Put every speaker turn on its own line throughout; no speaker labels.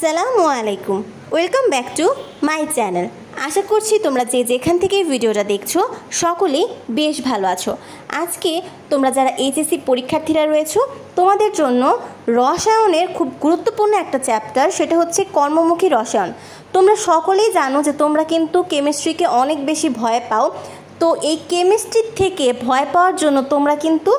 আসসালামু আলাইকুম, welcome back to my channel. আশা করছি তোমরা যে যেখান থেকে ভিডিওটা দেখছো সকলেই বেশ ভালো আছো। আজকে তোমরা যারা এইচএসসি পরীক্ষার্থীরা রয়েছো তোমাদের জন্য রসায়নের খুব গুরুত্বপূর্ণ একটা চ্যাপ্টার, সেটা হচ্ছে কর্মমুখী রসায়ন। তোমরা সকলেই জানো যে তোমরা কিন্তু কেমিস্ট্রিকে অনেক বেশি ভয় পাও। তো এই কেমিস্ট্রির থেকে ভয় পাওয়ার জন্য তোমরা কিন্তু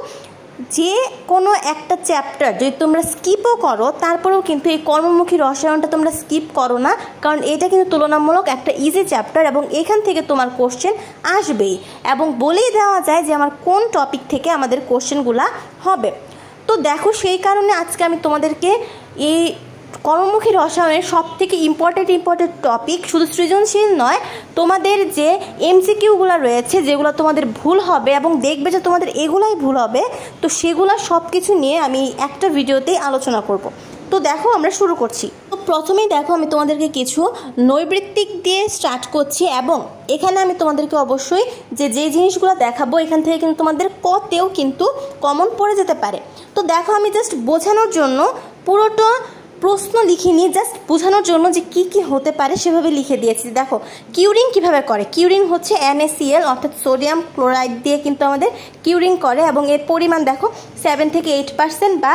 যে কোনো একটা চ্যাপ্টার যদি তোমরা স্কিপও করো তারপরেও কিন্তু এই কর্মমুখী রসায়নটা তোমরা স্কিপ করো না, কারণ এটা কিন্তু তুলনামূলক একটা ইজি চ্যাপ্টার এবং এখান থেকে তোমার কোশ্চেন আসবেই এবং বলেই দেওয়া যায় যে আমার কোন টপিক থেকে আমাদের কোশ্চেনগুলো হবে। তো দেখো, সেই কারণে আজকে আমি তোমাদেরকে এই কর্মমুখী রসায়নের সব থেকে ইম্পর্টেন্ট টপিক, শুধু সৃজনশীল নয়, তোমাদের যে এমসিকিউগুলো রয়েছে যেগুলো তোমাদের ভুল হবে এবং দেখবে যে তোমাদের এগুলাই ভুল হবে, তো সেগুলো সব কিছু নিয়ে আমি একটা ভিডিওতেই আলোচনা করব। তো দেখো, আমরা শুরু করছি। তো প্রথমেই দেখো, আমি তোমাদেরকে কিছু নৈবৃত্তিক দিয়ে স্টার্ট করছি এবং এখানে আমি তোমাদেরকে অবশ্যই যে জিনিসগুলো দেখাবো এখান থেকে কিন্তু তোমাদের কতেও কিন্তু কমন পড়ে যেতে পারে। তো দেখো, আমি জাস্ট বোঝানোর জন্য পুরোটা প্রশ্ন লিখিনি, জাস্ট বোঝানোর জন্য যে কি কি হতে পারে সেভাবে লিখে দিয়েছি। দেখো, কিউরিং কিভাবে করে। কিউরিং হচ্ছে NaCl অর্থাৎ সোডিয়াম ক্লোরাইড দিয়ে কিন্তু আমাদের কিউরিং করে এবং এর পরিমাণ দেখো 7 থেকে 8% বা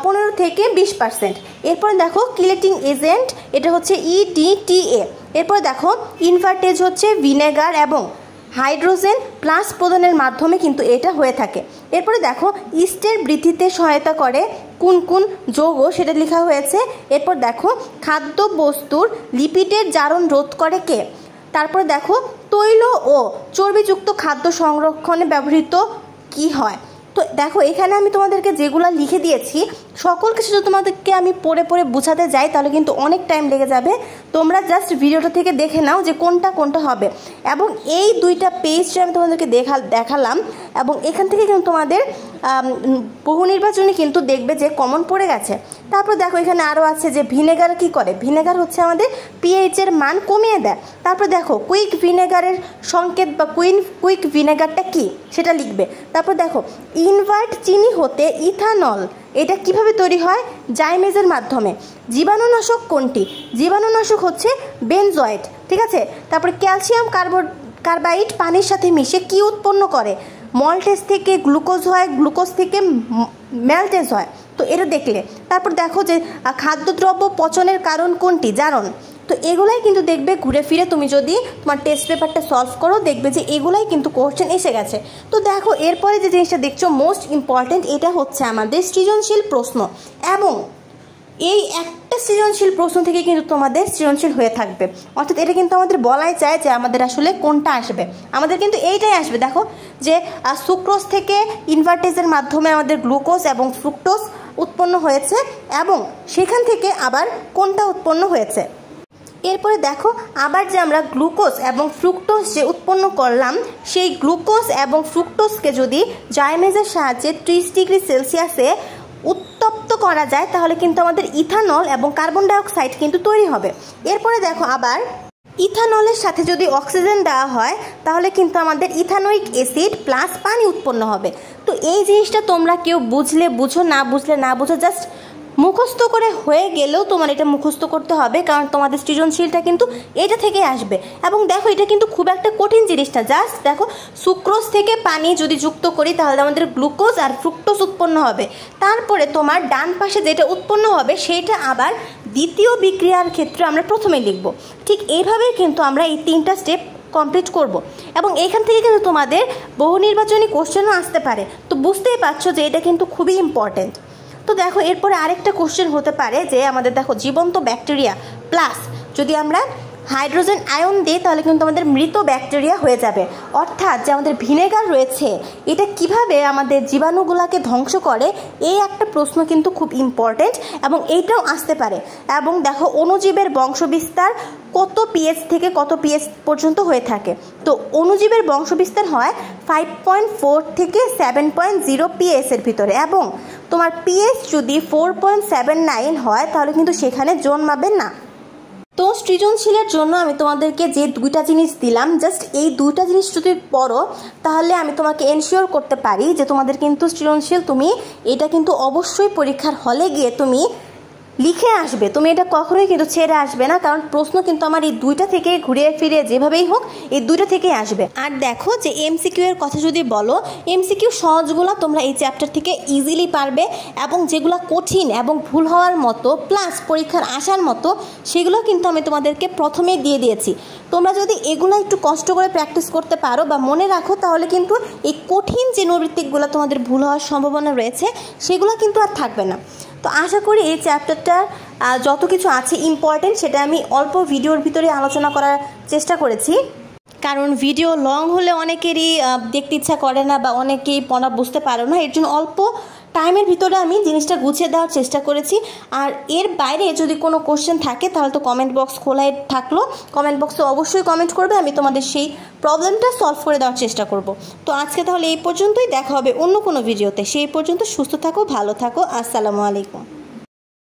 15 থেকে 20%। এরপরে দেখো কিলেটিং এজেন্ট, এটা হচ্ছে EDTA। এরপরে দেখো ইনভার্টেজ হচ্ছে ভিনেগার এবং হাইড্রোজেন প্লাস প্রদানের মাধ্যমে কিন্তু এটা হয়ে থাকে। এরপরে দেখো ইস্টের বৃদ্ধিতে সহায়তা করে কোন কোন যৌগ সেটা লেখা হয়েছে। এরপর দেখো খাদ্য বস্তুর লিপিডের জারণ রোধ করে কে। তারপরে দেখো তৈল ও চর্বিযুক্ত খাদ্য সংরক্ষণে ব্যবহৃত কি হয়। তো দেখো, এখানে আমি তোমাদেরকে যেগুলো লিখে দিয়েছি সকল কিছু যদি তোমাদেরকে আমি পড়ে পড়ে বোঝাতে যাই তাহলে কিন্তু অনেক টাইম লেগে যাবে। তোমরা জাস্ট ভিডিওটা থেকে দেখে নাও যে কোনটা কোনটা হবে এবং এই দুইটা পেজ আমি তোমাদেরকে দেখালাম এবং এখান থেকে কিন্তু তোমাদের বহু নির্বাচনী কিন্তু দেখবে যে কমন পড়ে গেছে। তারপর দেখো এখানে আরও আছে যে ভিনেগার কি করে। ভিনেগার হচ্ছে আমাদের পিএইচের মান কমিয়ে দেয়। তারপর দেখো কুইক ভিনেগারের সংকেত বা কুইক ভিনেগারটা কি সেটা লিখবে। তারপর দেখো ইনভার্ট চিনি হতে ইথানল, এটা কিভাবে তৈরি হয়? জাইমেজের মাধ্যমে। জীবাণুনাশক কোনটি? জীবাণুনাশক হচ্ছে বেনজয়েড, ঠিক আছে। তারপরে ক্যালসিয়াম কার্বাইড পানির সাথে মিশে কি উৎপন্ন করে? মল্টেজ থেকে গ্লুকোজ হয়, গ্লুকোজ থেকে ম্যালটেজ হয়। তো এটা দেখলে তারপর দেখো যে খাদ্যদ্রব্য পচনের কারণ কোনটি? জারণ। তো এগুলাই কিন্তু দেখবে ঘুরে ফিরে তুমি যদি তোমার টেস্ট পেপারটা সলভ করো দেখবে যে এগুলাই কিন্তু কোশ্চেন এসে গেছে। তো দেখো, এরপরে যে জিনিসটা দেখছো মোস্ট ইম্পর্টেন্ট, এটা হচ্ছে আমাদের সৃজনশীল প্রশ্ন এবং এই একটা সৃজনশীল প্রশ্ন থেকে কিন্তু তোমাদের সৃজনশীল হয়ে থাকবে। অর্থাৎ এটা কিন্তু আমাদের বলাই চায় যে আমাদের আসলে কোনটা আসবে, আমাদের কিন্তু এইটাই আসবে। দেখো যে সুক্রোজ থেকে ইনভার্টেজের মাধ্যমে আমাদের গ্লুকোজ এবং ফ্রুক্টোজ উৎপন্ন হয়েছে এবং সেখান থেকে আবার কোনটা উৎপন্ন হয়েছে। এরপরে দেখো আবার যে আমরা গ্লুকোজ এবং ফ্রুক্টোজ যে উৎপন্ন করলাম সেই গ্লুকোজ এবং ফ্রুক্টোজকে যদি জাইমেজের সাহায্যে 30 ডিগ্রি সেলসিয়াসে উত্তপ্ত করা যায় তাহলে কিন্তু আমাদের ইথানল এবং কার্বন ডাইঅক্সাইড কিন্তু তৈরি হবে। এরপরে দেখো আবার ইথানলের সাথে যদি অক্সিজেন দেওয়া হয় তাহলে কিন্তু আমাদের ইথানোয়িক অ্যাসিড প্লাস পানি উৎপন্ন হবে। তো এই জিনিসটা তোমরা কেউ বুঝলে বুঝো, না বুঝলে না বুঝো, জাস্ট মুখস্থ করে হয়ে গেলেও তোমার এটা মুখস্থ করতে হবে, কারণ তোমাদের সৃজনশীলটা কিন্তু এটা থেকে আসবে। এবং দেখো এটা কিন্তু খুব একটা কঠিন জিনিসটা, জাস্ট দেখো সুক্রোজ থেকে পানি যদি যুক্ত করি তাহলে আমাদের গ্লুকোজ আর ফ্রুক্টোজ উৎপন্ন হবে। তারপরে তোমার ডান পাশে যেটা উৎপন্ন হবে সেটা আবার দ্বিতীয় বিক্রিয়ার ক্ষেত্রে আমরা প্রথমে লিখব। ঠিক এইভাবেই কিন্তু আমরা এই 3টা স্টেপ কমপ্লিট করব এবং এখান থেকে কিন্তু তোমাদের বহু নির্বাচনী কোশ্চেনও আসতে পারে। তো বুঝতেই পারছো যে এটা কিন্তু খুবই ইম্পর্টেন্ট। তো দেখো এরপরে আরেকটা কোশ্চেন হতে পারে যে আমাদের দেখো জীবন্ত ব্যাকটেরিয়া প্লাস যদি আমরা হাইড্রোজেন আয়ন দিই তাহলে কিন্তু আমাদের মৃত ব্যাকটেরিয়া হয়ে যাবে। অর্থাৎ যে আমাদের ভিনেগার রয়েছে এটা কিভাবে আমাদের জীবাণুগুলোকে ধ্বংস করে, এই একটা প্রশ্ন কিন্তু খুব ইম্পর্টেন্ট এবং এইটাও আসতে পারে। এবং দেখো অণুজীবের বংশবিস্তার কত পিএইচ থেকে কত পিএইচ পর্যন্ত হয়ে থাকে। তো অণুজীবের বংশবিস্তার হয় 5.4 থেকে 7.0 পিএইচের ভিতরে এবং তোমার পিএইচ যদি 4.79 হয় তাহলে কিন্তু সেখানে জন্মাবে না। তো সৃজনশীলের জন্য আমি তোমাদেরকে যে দুইটা জিনিস দিলাম, জাস্ট এই দুইটা জিনিস যদি পড়ো তাহলে আমি তোমাকে এনশিওর করতে পারি যে তোমাদের কিন্তু সৃজনশীল তুমি এটা কিন্তু অবশ্যই পরীক্ষার হলে গিয়ে তুমি লিখে আসবে, তুমি এটা কখনোই কিন্তু ছেড়ে আসবে না, কারণ প্রশ্ন কিন্তু আমার এই দুইটা থেকে ঘুরিয়ে ফিরিয়ে যেভাবেই হোক এই দুইটা থেকেই আসবে। আর দেখো যে এমসিকিউ এর কথা যদি বলো, এমসিকিউ সহজগুলো তোমরা এই চ্যাপ্টার থেকে ইজিলি পারবে, এবং যেগুলো কঠিন এবং ভুল হওয়ার মতো প্লাস পরীক্ষার আসার মতো সেগুলো কিন্তু আমি তোমাদেরকে প্রথমেই দিয়ে দিয়েছি। তোমরা যদি এগুলো একটু কষ্ট করে প্র্যাকটিস করতে পারো বা মনে রাখো, তাহলে কিন্তু এই কঠিন যে নৈর্বৃত্তিকগুলো তোমাদের ভুল হওয়ার সম্ভাবনা রয়েছে সেগুলো কিন্তু আর থাকবে না। তো আশা করি এই চ্যাপ্টারটার যত কিছু আছে ইম্পর্টেন্ট সেটা আমি অল্প ভিডিওর ভিতরে আলোচনা করার চেষ্টা করেছি, কারণ ভিডিও লং হলে অনেকেরই দেখতে ইচ্ছা করে না বা অনেকেই পড়া বুঝতে পারো না, এর জন্য অল্প টাইমের ভিতরে আমি জিনিসটা গুছিয়ে দেওয়ার চেষ্টা করেছি। আর এর বাইরে যদি কোনো কোশ্চেন থাকে তাহলে তো কমেন্ট বক্স খোলাই থাকলো, কমেন্ট বক্সে অবশ্যই কমেন্ট করবে, আমি তোমাদের সেই প্রবলেমটা সলভ করে দেওয়ার চেষ্টা করব। তো আজকে তাহলে এই পর্যন্তই, দেখা হবে অন্য কোনো ভিডিওতে। সেই পর্যন্ত সুস্থ থাকো, ভালো থাকো, আসসালামু আলাইকুম।